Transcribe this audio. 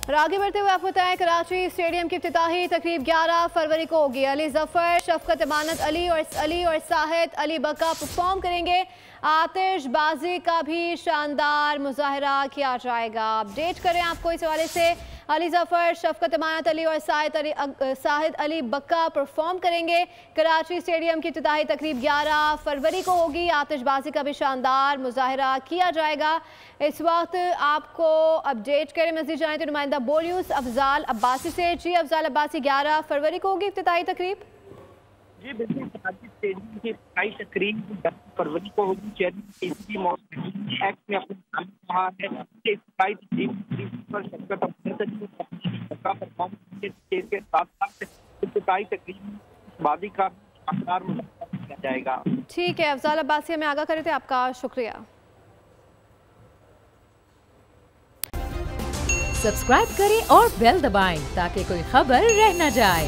और आगे बढ़ते हुए आपको बताएं, कराची स्टेडियम की इफ्तिताही तकरीब 11 फरवरी को होगी। अली जफर, शफकत अमानत अली और साहिद अली बका परफॉर्म करेंगे। आतिशबाजी का भी शानदार मुजाहरा किया जाएगा। अपडेट करें आपको इस हवाले से, अली जफर, शफकत अमानत अली और साहिद अली बक्का परफॉर्म करेंगे। कराची स्टेडियम की इफ्तिताही तकरीब 11 फरवरी को होगी। आतिशबाजी का भी शानदार मुजाहरा किया जाएगा। इस वक्त आपको अपडेट करें, मज़ीद जाने तो नुमाइंदा बोल न्यूज़ अफजाल अब्बासी से। जी अफजाल अब्बासी, 11 फरवरी को होगी इफ्तिताही तकरीब। जी बिल्कुल, कराची स्टेडियम की इफ्तिताही तकरीब 10 फरवरी को होगी। चेयरमैन केसीबी मौसमी एक्ट में अपने कहा है कि इफ्तिताही तकरीब पर शफकत परफॉर्म के साथ साथ इफ्तिताही तकरीब बादी का शानदार मुजाहरा किया जाएगा। ठीक है अफजाल अब्बासी, हमें आगाह करे थे, आपका शुक्रिया। सब्सक्राइब करें और बेल दबाएं ताकि कोई खबर रह न जाए।